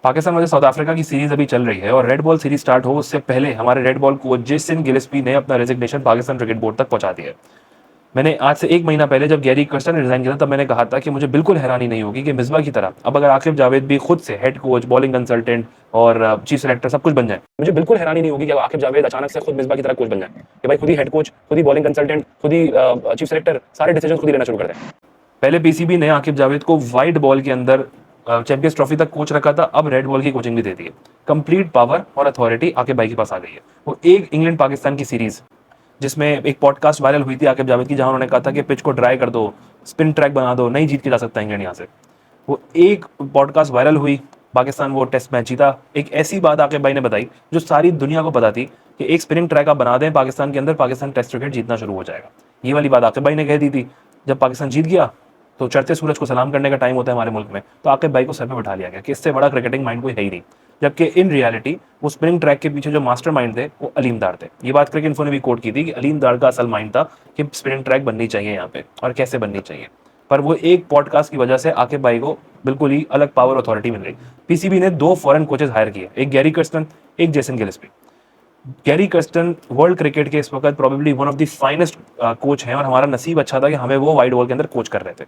Pakistan versus south Africa की series अभी चल रही है और रेड बॉल सीरीज स्टार्ट हो उससे पहले हमारे red ball coach Jason Gillespie ने अपना रेजिग्नेशन पाकिस्तान क्रिकेट बोर्ड तक पहुंचा दिया है। मैंने आज से 1 महीना पहले जब गैरी कर्स्टन ने रिजाइन किया तब मैंने कहा था कि मुझे बिल्कुल हैरानी नहीं होगी कि मिसबा की तरह अब अगर आकिब जावेद भी खुद से हेड कोच, बॉलिंग कंसल्टेंट और चीफ सेलेक्टर सब कुछ बन जाए, मुझे बिल्कुल हैरानी नहीं होगी कि आकिब जावेद अचानक से खुद मिसबा की तरह कोच बन जाए कि भाई खुद ही हेड कोच, खुद ही बॉलिंग कंसल्टेंट, खुद ही चीफ सेलेक्टर, सारे डिसीजन खुद ही लेना शुरू कर दें। पहले पीसीबी ने आकिब जावेद को वाइट बॉल के अंदर चैंपियंस ट्रॉफी तक कोच रखा था, अब रेड बॉल की कोचिंग भी दे दी है। कंप्लीट पावर और अथॉरिटी आकिब भाई के पास आ गई है। वो एक इंग्लैंड पाकिस्तान की सीरीज जिसमें एक पॉडकास्ट वायरल हुई थी आकिब जावेद की, जहां उन्होंने कहा था कि पिच को ड्राई कर दो, स्पिन ट्रैक बना दो, नहीं जीत के जा सकता इंग्लैंड यहाँ से। वो एक पॉडकास्ट वायरल हुई, पाकिस्तान वो टेस्ट मैच जीता। एक ऐसी बात आकिब भाई ने बताई जो सारी दुनिया को पता थी कि एक स्पिनिंग ट्रैक आप बना दें पाकिस्तान के अंदर, पाकिस्तान टेस्ट क्रिकेट जीतना शुरू हो जाएगा। ये वाली बात आकिब भाई ने कह दी थी। जब पाकिस्तान जीत गया तो चढ़ते सूरज को सलाम करने का टाइम होता है हमारे मुल्क में, तो आकिब भाई को सर पे बिठा लिया गया कि इससे बड़ा क्रिकेटिंग माइंड कोई है ही नहीं। जबकि इन रियलिटी वो स्पिनिंग ट्रैक के पीछे जो मास्टरमाइंड थे वो अलीम दार थे। ये बात क्रिकेट इन्फो ने भी कोट की थी कि अलीम दार का असल माइंड था कि स्पिनिंग ट्रैक बननी चाहिए यहाँ पे और कैसे बननी चाहिए। पर वो एक पॉडकास्ट की वजह से आकिब भाई को बिल्कुल ही अलग पावर अथॉरिटी मिल गई। पीसीबी ने 2 फॉरेन कोचेस हायर किए, एक गैरी कर्स्टन, एक Jason Gillespie. Gary Kirsten world cricket के इस वक्त probably one of the finest coach हैं और हमारा नसीब अच्छा था कि हमें वो वाइड बॉल के अंदर कोच कर रहे थे।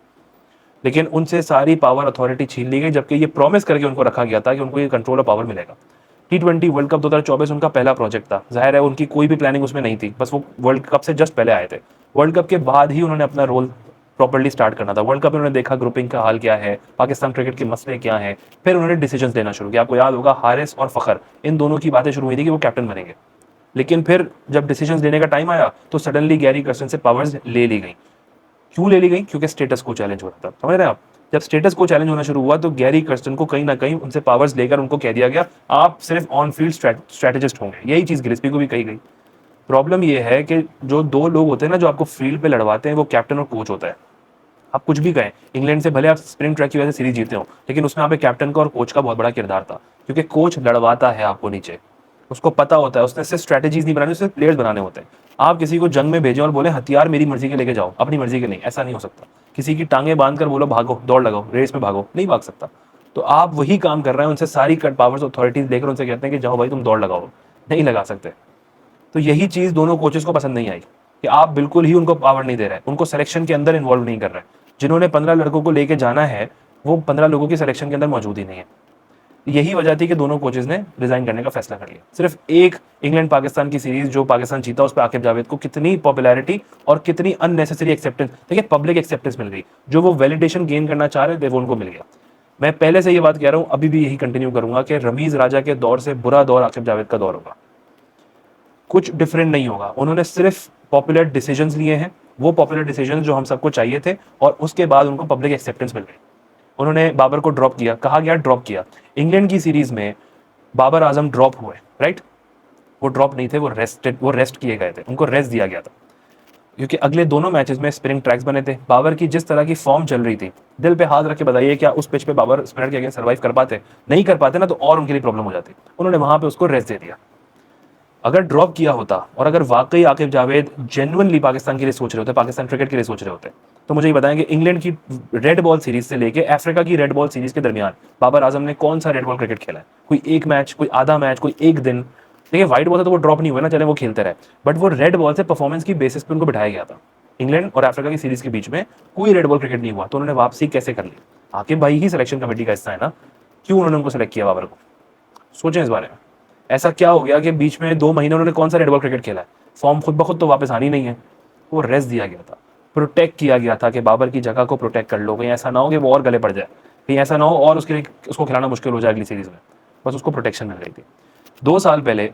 लेकिन उनसे सारी पावर अथॉरिटी छीन ली गई, जबकि ये प्रॉमिस करके उनको रखा गया था कि उनको ये कंट्रोल ऑफ पावर मिलेगा। T20 वर्ल्ड कप 2024 उनका पहला प्रोजेक्ट था। जाहिर है उनकी कोई भी प्लानिंग उसमें नहीं थी, बस वो वर्ल्ड कप से जस्ट पहले आए थे। वर्ल्ड कप के बाद ही उन्होंने अपना रोल प्रॉपर्ली स्टार्ट करना था। वर्ल्ड कप में उन्होंने देखा ग्रुपिंग का हाल क्या है, पाकिस्तान क्रिकेट के मसले क्या हैं, फिर उन्होंने डिसीजन लेना शुरू किया। आपको याद होगा हारिस और फखर, इन दोनों की बातें शुरू हुई थी कि वो कैप्टन बनेंगे। लेकिन फिर जब डिसीजन लेने का टाइम आया तो सडनली गैरी कर्स्टन से पावर्स ले ली गई। क्यों ले ली गई? क्योंकि स्टेटस को चैलेंज हो रहा था। समझ रहे हैं आप? जब स्टेटस को चैलेंज होना शुरू हुआ तो गैरी कर्स्टन को कहीं ना कहीं उनसे पावर्स लेकर उनको कह दिया गया आप सिर्फ ऑन फील्ड स्ट्रेटेजिस्ट होंगे। यही चीज गिलेस्पी को भी कही गई। प्रॉब्लम यह है कि जो 2 लोग होते हैं ना जो आपको फील्ड पे लड़वाते हैं, वो कैप्टन और कोच होता है। आप कुछ भी कहें, इंग्लैंड से भले आप स्प्रिंट ट्रैक की वजह से सीरीज जीते हो, लेकिन उसमें आप कैप्टन का और कोच का बहुत बड़ा किरदार था। क्योंकि कोच लड़वाता है आपको नीचे, उसको पता होता है, उसने सिर्फ स्ट्रेटेजीज नहीं बनानी, उसने प्लेयर्स बनाने होते हैं। आप किसी को जंग में भेजें और बोले हथियार मेरी मर्जी के लेके जाओ, अपनी मर्जी के नहीं, ऐसा नहीं हो सकता। किसी की टांगे बांध कर बोलो भागो, दौड़ लगाओ, रेस में भागो, नहीं भाग सकता। तो आप वही काम कर रहे हैं, उनसे सारी कट पावर्स अथॉरिटीज लेकर उनसे कहते हैं कि जाओ भाई तुम दौड़ लगाओ, नहीं लगा सकते। तो यही चीज दोनों कोचेस को पसंद नहीं आई कि आप बिल्कुल ही उनको पावर नहीं दे रहे, उनको सिलेक्शन के अंदर इन्वॉल्व नहीं कर रहे। जिन्होंने 15 लड़कों को लेके जाना है वो 15 लोगों की सिलेक्शन के अंदर मौजूद ही नहीं है। यही वजह थी कि दोनों कोचेस ने रिजाइन करने का फैसला कर लिया। सिर्फ एक इंग्लैंड पाकिस्तान की सीरीज जो पाकिस्तान जीता, उस पर आकिब जावेद को कितनी पॉपुलैरिटी और कितनी अननेसेसरी एक्सेप्टेंस, देखिए पब्लिक एक्सेप्टेंस मिल गई। जो वो वैलिडेशन गेन करना चाह रहे थे वो उनको मिल गया। मैं पहले से ये बात कह रहा हूं, अभी भी यही कंटिन्यू करूंगा कि रमीज राजा के दौर से बुरा दौर आकिब जावेद का दौर होगा। कुछ डिफरेंट नहीं होगा। उन्होंने सिर्फ पॉपुलर डिसीजंस लिए हैं, वो पॉपुलर डिसीजंस जो हम सबको चाहिए थे, और उसके बाद उनको पब्लिक एक्सेप्टेंस मिल गई। उन्होंने बाबर को ड्रॉप किया, कहा गया ड्रॉप किया। इंग्लैंड की सीरीज में बाबर आजम ड्रॉप हुए, राइट? वो ड्रॉप नहीं थे, वो रेस्ट किए गए थे, उनको रेस्ट दिया गया था। क्योंकि अगले दोनों मैचेस में स्पिनिंग ट्रैक्स बने थे। बाबर की जिस तरह की फॉर्म चल रही थी, दिल पे हाथ रख के बताइए क्या उस पिच पे बाबर स्पिनर के अगेंस्ट सर्वाइव कर पाते? नहीं कर पाते ना, तो और उनके लिए प्रॉब्लम हो जाती। उन्होंने वहां पे उसको रेस्ट दे दिया। अगर ड्रॉप किया होता और अगर वाकई आकिब जावेद जेन्युइनली पाकिस्तान के लिए सोच रहे होते, पाकिस्तान क्रिकेट के लिए सोच रहे होते, तो मुझे ये बताएं कि इंग्लैंड की रेड बॉल सीरीज से लेके अफ्रीका की रेड बॉल सीरीज के दरमियान बाबर आजम ने कौन सा रेड बॉल क्रिकेट खेला है? कोई एक मैच, कोई आधा मैच, कोई एक दिन। देखिए व्हाइट बॉल से तो वो ड्रॉप नहीं हुआ ना, चले वो खेलते रहे, बट वो रेड बॉल से परफॉर्मेंस की बेसिस पे उनको बिठाया गया था। इंग्लैंड और अफ्रीका की सीरीज के बीच में कोई रेड बॉल क्रिकेट नहीं हुआ, तो उन्होंने वापसी कैसे कर ली? आकिब भाई ही सिलेक्शन कमेटी का हिस्सा है ना, क्यों उन्होंने उनको सेलेक्ट किया बाबर को? सोचें इस बारे में। ऐसा क्या हो गया कि बीच में 2 महीने उन्होंने कौन सा रेड बॉल क्रिकेट खेला है? फॉर्म खुद ब खुद तो वापस आनी नहीं है। वो रेस्ट दिया गया था, प्रोटेक्ट किया गया था कि बाबर की जगह को प्रोटेक्ट कर लो, कहीं ऐसा ना हो कि वो और गले पड़ जाए, कहीं ऐसा ना हो और उसके लिए उसको खिलाना मुश्किल हो जाए अगली सीरीज में। बस उसको प्रोटेक्शन मिल रही थी। 2 साल पहले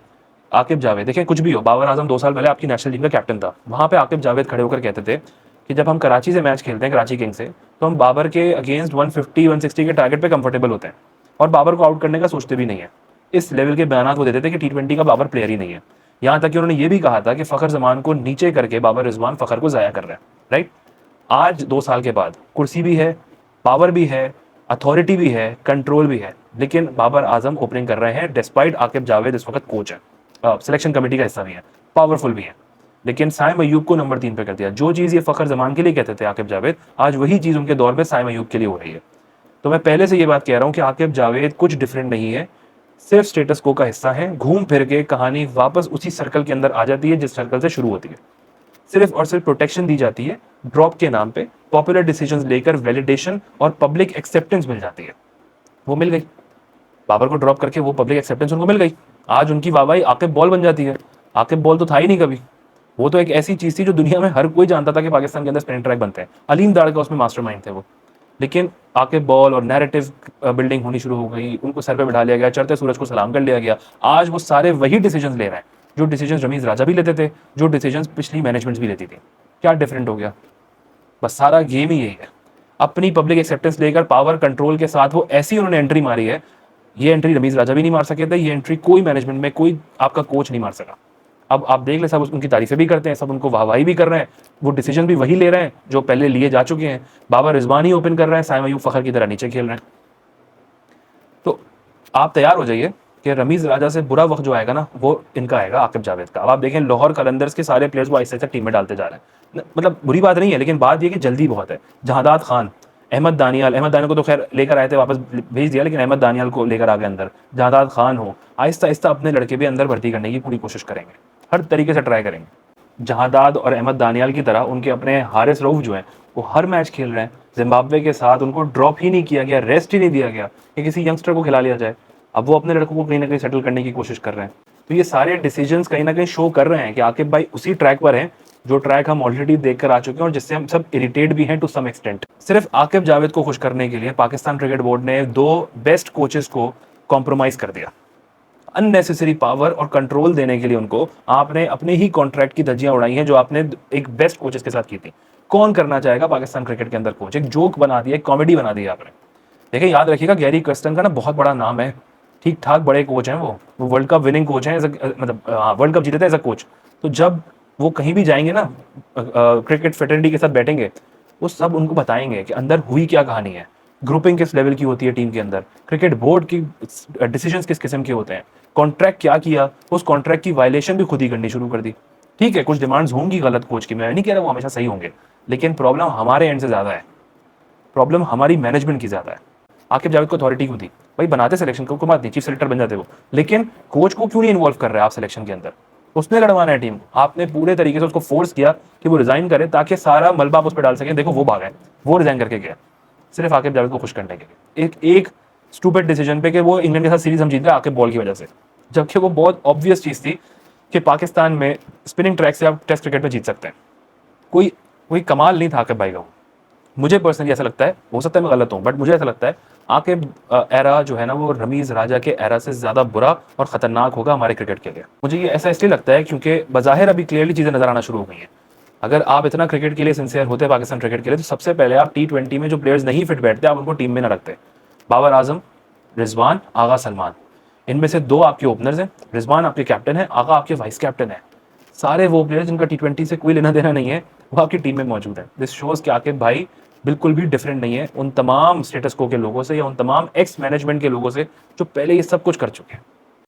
आकिब जावेद, देखिए कुछ भी हो, बाबर आजम 2 साल पहले आपकी नेशनल टीम का कैप्टन था। वहां पे आकिब जावेद खड़े होकर कहते थे कि जब हम कराची से मैच खेलते हैं, कराची किंग्स से, तो हम बाबर के अगेंस्ट 150 160 के टारगेट पे कंफर्टेबल होते हैं और बाबर को आउट करने का सोचते भी नहीं है। इस लेवल के बयान वो देते थे कि T20 का बाबर प्लेयर ही नहीं है। यहां तक कि उन्होंने ये भी कहा था कि फखर जमान को नीचे करके बाबर रिजवान फखर को जाया कर रहे हैं, राइट? आज 2 साल के बाद कुर्सी भी है, पावर भी है, अथॉरिटी भी है, कंट्रोल भी है, लेकिन बाबर आजम ओपनिंग कर रहे हैं डिस्पाइट आकिब जावेद इस वक्त कोच है, सिलेक्शन कमेटी का हिस्सा भी है, पावरफुल भी है। लेकिन साइम अयूब को नंबर 3 पे कर दिया। जो चीज ये फखर जमान के लिए कहते थे आकिब जावेद, आज वही चीज उनके दौर पे साइम अयूब के लिए हो रही है। तो मैं पहले से ये बात कह रहा हूँ कि आकिब जावेद कुछ डिफरेंट नहीं है, सिर्फ स्टेटस को का हिस्सा है। घूम फिर के कहानी वापस उसी सर्कल के अंदर आ जाती है जिस सर्कल से शुरू होती है। सिर्फ और सिर्फ प्रोटेक्शन दी जाती है ड्रॉप के नाम पे, पॉपुलर डिसीजंस लेकर वैलिडेशन और पब्लिक एक्सेप्टेंस मिल जाती है। वो मिल गई, बाबर को ड्रॉप करके वो पब्लिक एक्सेप्टेंस उनको मिल गई। आज उनकी वाहवाही आकिब बॉल बन जाती है। आकिब बॉल तो था ही नहीं कभी, वो तो एक ऐसी चीज थी जो दुनिया में हर कोई जानता था कि पाकिस्तान के अंदर स्पिन ट्रैक बनते हैं। अलीम दाड़ का उसमें मास्टरमाइंड थे वो। लेकिन आकिब बॉल और नैरेटिव बिल्डिंग होनी शुरू हो गई, उनको सर पे बिठा लिया गया, चढ़ते सूरज को सलाम कर लिया गया। आज वो सारे वही डिसीजंस ले रहे हैं जो डिसीजंस रमीज राजा भी लेते थे, जो डिसीजंस पिछली मैनेजमेंट भी लेती थी। क्या डिफरेंट हो गया? बस सारा गेम ही यही है। अपनी पब्लिक एक्सेप्टेंस लेकर पावर कंट्रोल के साथ वो ऐसी उन्होंने एंट्री मारी है, ये एंट्री रमीज राजा भी नहीं मार सके थे, ये एंट्री कोई मैनेजमेंट में कोई आपका कोच नहीं मार सका। अब आप देख ले, सब उनकी तारीफें भी करते हैं, सब उनको वाहवाही भी कर रहे हैं, वो डिसीजन भी वही ले रहे हैं जो पहले लिए जा चुके हैं। बाबर रिजवान ही ओपन कर रहे हैं, साइम अयूब फखर की तरह नीचे खेल रहे हैं। तो आप तैयार हो जाइए कि रमीज राजा से बुरा वक्त जो आएगा ना, वो इनका आएगा, आकिब जावेद का। अब आप देखें लाहौर कलंदर्स के सारे प्लेयर्स वो ऐसे ऐसे टीम में डालते जा रहे हैं। मतलब बुरी बात नहीं है, लेकिन बात ये कि जल्दी बहुत है। जहादात खान, अहमद दानियाल को तो खैर लेकर आए थे, वापस भेज दिया, लेकिन अहमद दानियाल को लेकर आ गए अंदर। जहादात खान हो, आहिस्ता आहिस्ता अपने लड़के भी अंदर भर्ती करने की पूरी कोशिश करेंगे, हर तरीके से ट्राई करेंगे। जहादाद और अहमद दानियाल की तरह उनके अपने हारिस रऊफ जो हैं वो हर मैच खेल रहे हैं जिम्बाब्वे के साथ, उनको ड्रॉप ही नहीं किया गया, रेस्ट ही नहीं दिया गया कि किसी यंगस्टर को खिला लिया जाए। अब वो अपने लड़कों को कहीं ना कहीं सेटल करने की कोशिश कर रहे हैं। तो ये सारे डिसीजंस कहीं ना कहीं शो कर रहे हैं कि आकिब भाई उसी ट्रैक पर हैं जो ट्रैक हम ऑलरेडी देखकर आ चुके हैं और जिससे हम सब इरिटेट भी हैं टू सम एक्सटेंट। सिर्फ आकिब जावेद को खुश करने के लिए पाकिस्तान क्रिकेट बोर्ड ने 2 बेस्ट कोचेस को कॉम्प्रोमाइज कर दिया। अननेसेसरी पावर और कंट्रोल देने के लिए उनको आपने अपने ही कॉन्ट्रैक्ट की धज्जियां उड़ाई हैं जो आपने एक बेस्ट कोचेस के साथ की थी। कौन करना चाहेगा पाकिस्तान क्रिकेट के अंदर कोच? एक जोक बना दिया, एक कॉमेडी बना दी आपने। देखिए, याद रखिएगा, गैरी कर्स्टन का ना बहुत बड़ा नाम है, ठीक ठाक बड़े कोच हैं वो वर्ल्ड कप विनिंग कोच हैं, मतलब वर्ल्ड कप जीते थे एज अ कोच। तो जब वो कहीं भी जाएंगे ना, क्रिकेट फेटर्निटी के साथ बैठेंगे, वो सब उनको बताएंगे कि अंदर हुई क्या कहानी है, ग्रुपिंग किस लेवल की होती है टीम के अंदर, क्रिकेट बोर्ड की डिसीजंस किस किस्म के होते हैं, कॉन्ट्रैक्ट क्या किया, उस कॉन्ट्रैक्ट की वायलेशन भी खुद ही करनी शुरू कर दी। ठीक है, कुछ डिमांड्स होंगी गलत कोच की, मैं नहीं कह रहा वो हमेशा सही होंगे, लेकिन प्रॉब्लम हमारे एंड से ज्यादा है, प्रॉब्लम हमारी मैनेजमेंट की ज्यादा है। आकिब जावेद को अथॉरिटी क्यों दी? भाई बनाते सिलेक्शन को, कोई बात नहीं, चीफ सेलेक्टर बन जाते वो, लेकिन कोच को क्यों नहीं इन्वॉल्व कर रहे हैं आप सिलेक्शन के अंदर? उसने लड़वाना है टीम, आपने पूरे तरीके से उसको फोर्स किया कि वो रिजाइन करे ताकि सारा मलबा आप उस पर डाल सके। देखो वो भागा है, वो रिजाइन करके गया सिर्फ आकिब जावेद को खुश करने के लिए, एक स्टूपिड डिसीजन पे कि वो इंग्लैंड के साथ सीरीज हम जीत गए आकिब बॉल की वजह से, जबकि वो बहुत ऑब्वियस चीज थी कि पाकिस्तान में स्पिनिंग ट्रैक से आप टेस्ट क्रिकेट में जीत सकते हैं। कोई कोई कमाल नहीं था आकिब भाई का वो। मुझे पर्सनली ऐसा लगता है, हो सकता है मैं गलत हूँ, बट मुझे ऐसा लगता है आकिब एरा जो है ना वो रमीज राजा के एरा से ज्यादा बुरा और खतरनाक होगा हमारे क्रिकेट के लिए। मुझे ये ऐसा इसलिए लगता है क्योंकि बज़ाहिर अभी क्लियरली चीजें नजर आना शुरू हो गई हैं। अगर आप इतना क्रिकेट के लिए सिंसियर होते पाकिस्तान क्रिकेट के लिए, तो सबसे पहले आप T20 में जो प्लेयर्स नहीं फिट बैठते आप उनको टीम में ना रखते। बाबर आजम, रिजवान, आगा सलमान, इनमें से 2 आपके ओपनर्स हैं। रिजवान आपके कैप्टन है, आगा आपके वाइस कैप्टन है। सारे वो प्लेयर्स जिनका T20 से कोई लेना देना नहीं है वो आपकी टीम में मौजूद है। दिस शोज कि आकिब भाई बिल्कुल भी डिफरेंट नहीं है उन तमाम स्टेटस को के लोगों से या उन तमाम एक्स मैनेजमेंट के लोगों से जो पहले ये सब कुछ कर चुके हैं।